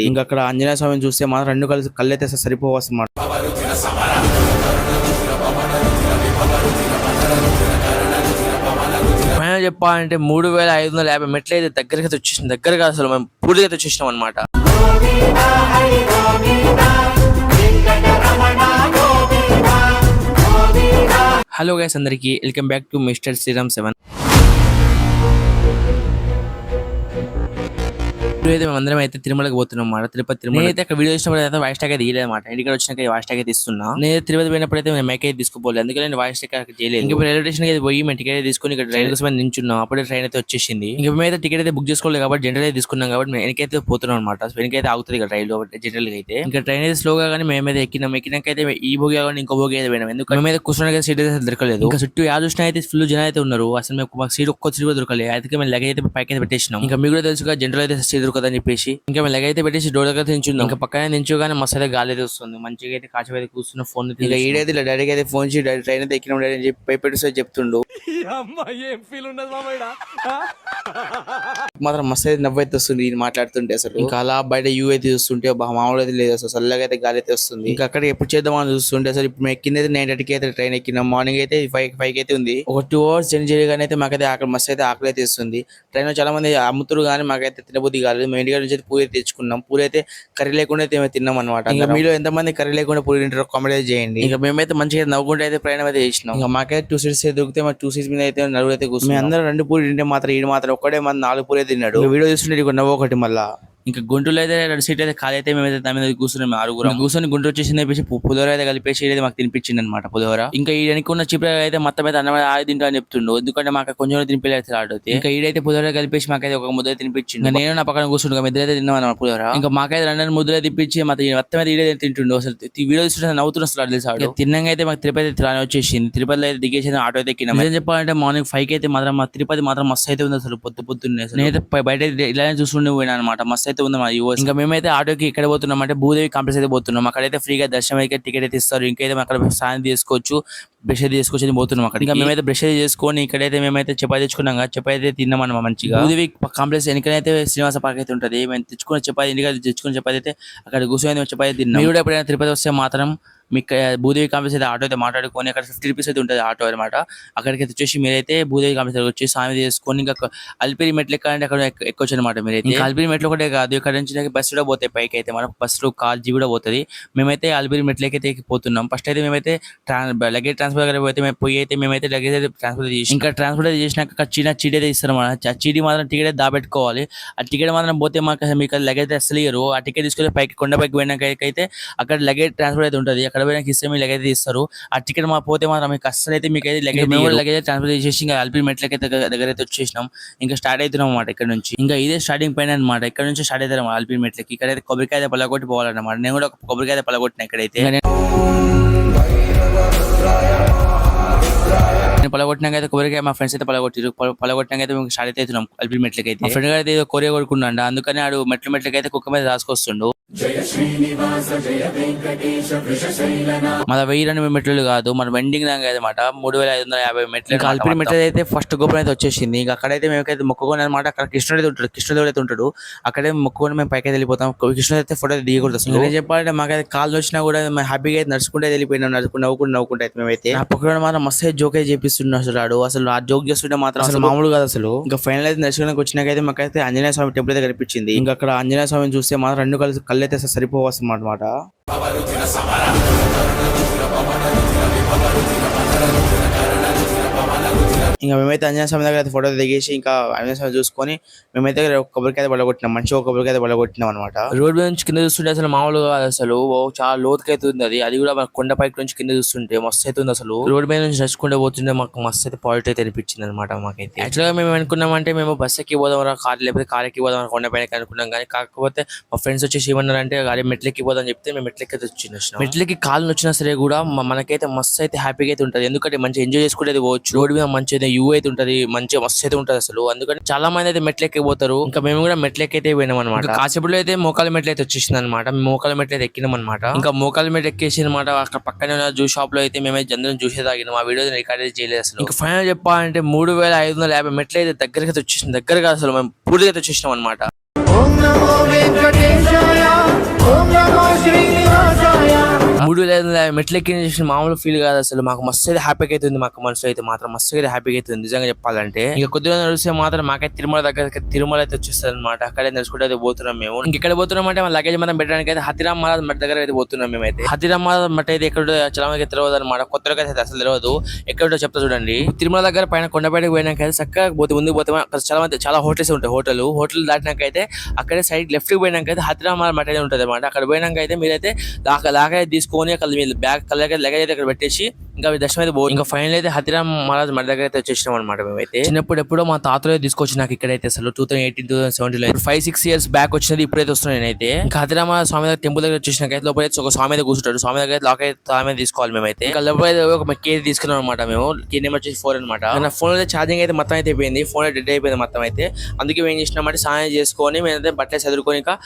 ఇంకా అక్కడ ఆంజనేయ స్వామిని చూస్తే మాత్రం రెండు కళ్ళైతే సరిపోవన్నమాట. చెప్పాలంటే 3550 మెట్లు అయితే దగ్గరగా వచ్చేసిన దగ్గరగా అసలు మేము పూర్తిగా వచ్చేసినాం అనమాట. హలో గైస్, అందరికి welcome back to mister Sriram 7. మేము అందరం అయితే తిరుమలకి పోతున్నాం అన్నమాట. తిరుమల అయితే అక్కడ వీడియో చేసినప్పుడు అయితే వాయిస్ ట్యాగ్ అయితే తీయలేదు అనమాట. ఇంటికి వచ్చినాక వాయిస్ ట్యాగ్ అయితే ఇస్తున్నా. నేను తిరుపతి పోయినప్పుడు అయితే నేను మైక్ అయితే తీసుకోపోలేదు, అందుకని నేను వాయిస్ ట్యాగ్ చేయలేదు. ఇంకా రైల్వే స్టేషన్ అయితే పోయి మేము టికెట్ అయితే తీసుకుని ఇక్కడ ట్రైన్ కోసం నించున్నాం. అప్పుడే ట్రైన్ అయితే వచ్చేసింది. ఇంకా మేమైతే టికెట్ అయితే బుక్ చేసుకోలేదు కాబట్టి జనరల్ అయితే తీసుకున్నాం కాబట్టి మేము వెనకైతే పోతున్నాం అనమాట. వెనకైతే ఆగుతుంది ఇక్కడ రైలు జనరల్ గా అయితే. ఇంకా ట్రైన్ అయితే స్లోగా కానీ మేమైతే ఎక్కినాకైతే ఈ భోగి కానీ ఇంకో భోగి అయితే పోయినాం. ఎందుకంటే మేమైతే కూర్చోడానికి సీట్ అయితే దొరకలేదు. ఇంకా చుట్టూ చూసినా అయితే ఫుల్ జనం అయితే ఉన్నారు. అసలు మాకు సీట్ ఒక్క సీట్ కూడా దొరకలేదు. అయితే మేము లగేజ్ అయితే పైకి అయితే పెట్టేసినాం. ఇంకా మీకు కూడా తెలుసుగా జనరల్ అయితే సీట్ దొరకదని చెప్పేసి ఇంకా మేము లగేజ్ అయితే పెట్టేసి డోర్ దగ్గర నించున్నాం. ఇంకా పక్కనే నించోగానే మస్తు అయితే గాలి అయితే వస్తుంది. మంచిగా అయితే కాసేపు అయితే కూర్చున్న ఫోన్ ఇంకా ఈడైతే ఇలా డైరెక్ట్ అయితే ఫోన్ చేసి ట్రైన్ అయితే ఎక్కిన అని చెప్పి భయపెట్టి చెప్తుండు. మాత్రం మస్తు అయితే నవ్వు అయితే వస్తుంది ఈయన మాట్లాడుతుంటే. అసలు ఇంకా అలా బయట యూ అయితే చూస్తుంటే మామూలు అయితే లేదు, అసలు చల్లగా అయితే గాలి అయితే వస్తుంది. ఇంకా అక్కడ ఎప్పుడు చేద్దామని చూస్తుంటే అసలు ఇప్పుడు మేము ఎక్కింది 9:30కి అయితే ట్రైన్ ఎక్కినాం. మార్నింగ్ అయితే 5 అయితే ఉంది. ఒక 2 hours జర్నీ చేయగానే అయితే మాకైతే ఆకలి మస్తు అయితే ఆకలి అయితే ఇస్తుంది. ట్రైన్ లో చాలా మంది అమ్ముతురు కానీ మాకైతే తినబుద్ధి కాలేదు. మేము ఇంటికి నుంచి పూరి తెచ్చుకున్నాం. పూరి అయితే కర్రీ లేకుండా అయితే తిన్నాం అనమాట. ఇంకా మీలో ఎంతమంది కర్రీ లేకుండా పూరి తింటారో కామెంట్ చేయండి. ఇంకా మేమైతే మంచిగా నవ్వుకుంటే అయితే ప్రయాణం అయితే చేసినాం. ఇంకా మాకైతే 2 seats అయితే దొరికితే మా 2 seats మీద అయితే నలుగురు అయితే కూర్చున్నాం. మేము అందరం 2 పూరి తింటే మాత్రం ఈడు మాత్రం ఒక్కడే మంది 4 పూరి తిన్నాడు. వీడియో చూస్తుంటే ఇక నవ్వు ఒకటి మళ్ళా. ఇంకా గుంటూరులో అయితే 2 సీట్లు అయితే ఖాళీ అయితే మేమైతే దాని మీద కూర్చున్నాం. 6 కూర్చొని గుంటూరు వచ్చేసింది చెప్పేసి పులిహోర అయితే కలిపేసి అయితే మాకు తినిపించింది అనమాట. పులిహోర ఇంకా ఈడనుకున్న చిప్ర అయితే మొత్తం అయితే అన్నం ఆగి తింటా అని చెప్తుండు. ఎందుకంటే మాకు కొంచెం తినిపించలేదు ఆడితే. ఇంకా ఈడైతే పులిహోర కలిపేసి మాకైతే ఒక ముద్ద తినిపించింది. నేను నా పక్కన కూర్చుంటా ఇద్దరైతే తిన్నాం అన్నమాట పులిహోర. ఇంకా మాకైతే 2 ముద్దలే తిప్పించి మొత్తం అయితే ఈడే తింటుండు. అసలు వీడియో చూస్తుంటే నవ్వుతున్నారు తెలుసు. తిన్నాక అయితే మాకు తిరుపతి రాని వచ్చేసింది. తిరుపతిలో అయితే దిగేసి ఆటో అయితే ఎక్కినాం. ఏం చెప్పాలంటే మార్నింగ్ 5 అయితే మాత్రం మా తిరుపతి మాత్రం మస్తు అయితే ఉంది. అసలు పొద్దున్నే నేనైతే బయట ఇలానే చూస్తుండే పోయినా అనమాట. మస్తు అయితే ఉంది మా యూఎస్. ఇంకా మేమైతే ఆటోకి ఎక్కడ పోతున్నాం అంటే భూదేవి కాంప్లెక్స్ అయితే పోతున్నాం. అక్కడైతే ఫ్రీగా దర్శనం అయితే టికెట్ అయితే ఇస్తారు. ఇంకైతే అక్కడ స్నానం తీసుకోవచ్చు, బ్రష్ అయితే తీసుకొచ్చి పోతున్నాం అక్కడ. ఇంకా మేమైతే బ్రష్ అయితే చేసుకొని ఇక్కడైతే మేమైతే చపాతి తెచ్చుకున్నాం కదా, చపాతి అయితే తిన్నాం అన్నమాట మంచిగా. భూదేవి కాంప్లెక్స్ వెనకనైతే శ్రీనివాస పార్క్ అయితే ఉంటుంది. మేము తెచ్చుకున్న చపాతి ఇంటికి తెచ్చుకున్న చపాతి అయితే అక్కడ కూర్చొని చపాతి తిన్నాం. మీరు కూడా ఎప్పుడైనా తిరుపతి వస్తే మాత్రం మీకు భూదేవి కాంప్లెక్స్ అయితే ఆటో అయితే మాట్లాడుకొని అక్కడ 50 రూపీస్ అయితే ఉంటుంది ఆటో అనమాట. అక్కడికి వచ్చేసి మీరైతే భూదేవి కాంప్లెక్స్ వచ్చి స్నానం చేసుకొని ఇంకా అల్పిరి మెట్లు ఎక్కాలంటే అక్కడ ఎక్కొచ్చు అనమాట. మీరైతే అల్పిరి మెట్లు ఒకటే కాదు, ఇక్కడ నుంచి బస్సు కూడా పోతాయి పైకి అయితే. మనం బస్సులో కాల్జీ కూడా పోతుంది. మేమైతే అల్పిరి మెట్లకి అయితే ఎక్కిపోతున్నాం. ఫస్ట్ అయితే మేమైతే లగేజ్ ట్రాన్స్ఫర్ దగ్గర పోతే మేమైతే లగేజ్ అయితే ట్రాన్స్ఫర్ చేసి ఇంకా ట్రాన్స్ఫర్ అయితే చేసినాక చిన్న చీటీ అయితే ఇస్తారు అన్నమాట. ఆ చీటీ మాత్రం టికెట్ దాబెట్టుకోవాలి. ఆ టికెట్ మాత్రం పోతే మీకు లగేజ్ అసలు ఇయ్యరు. ఆ టికెట్ తీసుకొని పైకి కొండపైకి పోయినాక అయితే అక్కడ లగేజ్ ట్రాన్స్ఫర్ అయితే ఉంటుంది. అక్కడ పోయినాక ఇస్తే మీరు లగేజ్ ఇస్తారు. ఆ టికెట్ మా పోతే మాత్రం మీకు అస్సలు అయితే మీకు అయితే లగేజ్ ట్రాన్స్ఫర్ చేసి ఇంకా అల్పిరి మెట్లకి అయితే దగ్గర అయితే వచ్చేసినాం. ఇంకా స్టార్ట్ అవుతున్నాం అన్నమాట ఇక్కడ నుంచి. ఇంకా ఇదే స్టార్టింగ్ పాయింట్ అనమాట. ఇక్కడ నుంచి స్టార్ట్ అవుతారు అల్పిరి మెట్లకి. ఇక్కడైతే కొబ్బరికాయ పలగొట్టి పోవాలన్నమాట. నేను కూడా కొబ్బరికాయ పలగొట్టిన ఇక్కడైతే. నేను పలగొట్టినాక అయితే కొబ్బరికాయ మా ఫ్రెండ్స్ అయితే పలగొట్టినాక అయితే మేము స్టార్ట్ అవుతున్నాం అల్పిరి మెట్లకి అయితే. మా ఫ్రెండ్ గారు అయితే కొరియా కొడుకున్నాడు, అందుకని ఆడు మెట్లకి అయితే కుక్క మీద రాసుకొస్తుండు. మన 1000 మెట్లు కాదు, మన వెండింగ్ అనమాట 3550 మెట్లు. అల్పిరి మెట్లు అయితే ఫస్ట్ గోపురం అయితే వచ్చేసింది. ఇంకా అక్కడైతే మేమైతే మొక్కుకొని అనమాట. అక్కడ కృష్ణుడు అయితే ఉంటాడు. అక్కడే మొక్కుకొని మేము పైకి వెళ్ళిపోతాం. కృష్ణుడు అయితే ఫోటో దిగకూడదు. నేను చెప్పాలంటే మాకైతే కాళ్ళు వచ్చినా కూడా మేము హ్యాపీగా అయితే నడుచుకుంటే వెళ్ళిపోయినాం. నవ్వుకుంటే అయితే మేమైతే ఆ పక్కన మాత్రం మస్తు జోక్ అయితే చేపిస్తున్నాడు. అసలు ఆ జోక్ చేస్తుంటే మాత్రం అసలు మామూలు కాదు అసలు. ఇంకా ఫైనల్ అయితే దర్శనానికి వచ్చినాకైతే మాకైతే ఆంజనేయ స్వామి టెంపుల్ అయితే కనిపించింది. ఇంకా అక్కడ ఆంజనేయ స్వామిని చూస్తే మాత్రం 2 కళ్ళు అయితే సరిపోవన్నమాట. ఇంకా మేమైతే ఆంజనేయ స్వామి దగ్గర అయితే ఫోటో దిగేసి ఇంకా ఆంజనేయ స్వామి చూసుకొని మేమైతే కొబ్బరికాయ పడగొట్టినాం. మంచిగా కొబ్బరికాయ పడగొట్టినాం అనమాట. రోడ్ నుంచి కింద చూస్తుంటే అసలు మామూలుగా అసలు చాలా లోతుకి అయితే ఉంది. అది కూడా మన కొండపైకి నుంచి కింద చూస్తుంటే మస్తు అయితే ఉంది. అసలు రోడ్ మీద నుంచి నడుచుకుంటే పోతుంటే మాకు మస్తు అయితే పాజిటివ్ అయితే అనిపించింది అనమాట. మాకైతే యాక్చువల్గా మేము అనుకున్నామంటే మేము బస్ ఎక్కి పోదాం కార్ లేకపోతే కార్ ఎక్కి పోదాం కొండపైకి అనుకున్నాం. కానీ కాకపోతే మా ఫ్రెండ్స్ వచ్చేసి ఏమన్నారంటే గాడి మెట్లెక్కి పోదాం చెప్తే మేము మెట్లెక్కి అయితే వచ్చినాం. మెట్లకి కాళ్ళు వచ్చినా సరే కూడా మనకైతే మస్తు అయితే హ్యాపీగా అయితే ఉంటుంది. ఎందుకంటే మంచిగా ఎంజాయ్ చేసుకుంటే పోవచ్చు. రోడ్ మీద మంచిగా యూ అయితే ఉంటది, మంచిగా మస్తు అయితే ఉంటది అసలు. అందుకని చాలా మంది అయితే మెట్లెక్కి పోతారు. ఇంకా మేము కూడా మెట్లెక్కి అయితే పోయినాం అనమాట. కాసేపులో అయితే మోకాల మెట్లు అయితే వచ్చేసింది అనమాట. మోకాల మెట్లు అయితే ఎక్కినాం అనమాట. ఇంకా మోకాల మెట్లు ఎక్కేసి అనమాట. అక్కడ పక్కనే ఉన్న జ్యూస్ షాప్ లో అయితే మేమైతే అందరం జ్యూసే తాగినాం. ఆ వీడియో రికార్డ్ అయితే చేయలేదు అసలు. ఇంకా ఫైనల్ చెప్పాలంటే 3550 మెట్లు అయితే దగ్గరగా వచ్చేసింది. దగ్గరగా అసలు మేము పూర్తిగా వచ్చేసినాం అనమాట. శివుడు లేదా మెట్లెక్కి మామూలు ఫీల్ కాదు అసలు. మాకు మస్తు అయితే హ్యాపీగా అయితే ఉంది. మాకు మనసు అయితే మాత్రం మస్తు అయితే హ్యాపీగా అయితే ఉంది నిజంగా చెప్పాలంటే. ఇంకా కొద్దిగా నడిస్తే మాత్రం మాకైతే తిరుమల దగ్గర తిరుమల అయితే వచ్చేస్తుంది అనమాట. అక్కడే నడుచుకుంటే అయితే పోతున్నాం మేము. ఇంకెక్కడ పోతున్నాం అంటే మన లగేజ్ మనం పెట్టడానికి అయితే హతిరామ్ మహారాజ్ మఠ దగ్గర అయితే పోతున్నాం మేమైతే. హతిరామ్ మహారాజ్ మఠ అయితే ఎక్కడ చాలా మందికి తెలియదు అనమాట. కొత్తగా అయితే అసలు తెలియదు. ఎక్కడో చెప్తా చూడండి. తిరుమల దగ్గర పైన కొండపేటకి పోయినాక అయితే చక్కగా పోతే ముందుకు పోతే అక్కడ చాలా హోటల్స్ ఉంటాయి. హోటల్ దాటినాక అయితే అక్కడే సైడ్ లెఫ్ట్ కి పోయినాక అయితే హతిరామ్ మహారాజ్ మఠ అయితే ఉంటుంది అనమాట. అక్కడ పోయినాక అయితే మీరైతే లాగా తీసుకొని అక్కడ మీరు బ్యాగ్ లగేజ్ అయితే అక్కడ పెట్టేసి ఇంకా దర్శనం అయితే ఇంకా ఫైనల్ అయితే హతిరామ్ మహారాజ్ మఠ దగ్గర అయితే వచ్చేసినాం అనమాట మేమైతే. చిన్నప్పుడు ఎప్పుడో మా తాతలో తీసుకొచ్చి నాకు ఇక్కడైతే అసలు 2018 2017 5-6 years బ్యాక్ వచ్చినది. ఇప్పుడైతే వస్తున్నాను నేనైతే. ఇంకా హతిరామ స్వామి దగ్గర టెంపుల్ దగ్గర వచ్చేసినాక అయితే లోపల ఒక స్వామి మీద కూర్చుంటాడు. స్వామి దగ్గర లాక్ అయితే స్వామి తీసుకోవాలి మేమైతే. ఇంకా లోపల ఒక కేర్ తీసుకున్నాం అనమాట మేము. కేర్ నెంబర్ వచ్చేసి 4 అనమాట. నా ఫోన్ అయితే ఛార్జింగ్ అయితే మొత్తం అయితే అయిపోయింది. ఫోన్ అయితే డెడ్ అయిపోయింది మొత్తం అయితే. అందుకే ఏం చేసినామంటే స్నానం చేసుకొని మేమైతే బట్టలు చదువుకొని ఇంకా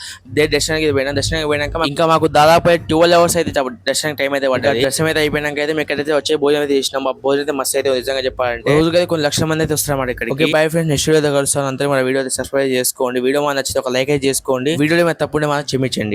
దర్శనానికి పోయినాక ఇంకా మాకు దాదాపు 12 hours అయితే దర్శనానికి టైం అయితే పడ్డది. దర్శనం అయితే అయిపోయినాక అయితే మేము ఎక్కడైతే వచ్చే భోజనం అయితే చేసినాం. ఆ భోజనం అయితే మస్తు అయితే నిజంగా చెప్పాలంటే రోజుకైతే కొన్ని లక్షల మంది అయితే వస్తారన్నమాట ఇక్కడికి. Okay bye friends, next video కలుస్తాను. అంతే మన వీడియో అయితే సబ్స్క్రైబ్ చేసుకోండి. వీడియో మనకు నచ్చితే ఒక లైక్ అయితే చేసుకోండి. వీడియోలో తప్పుంటే మనం క్షమించండి.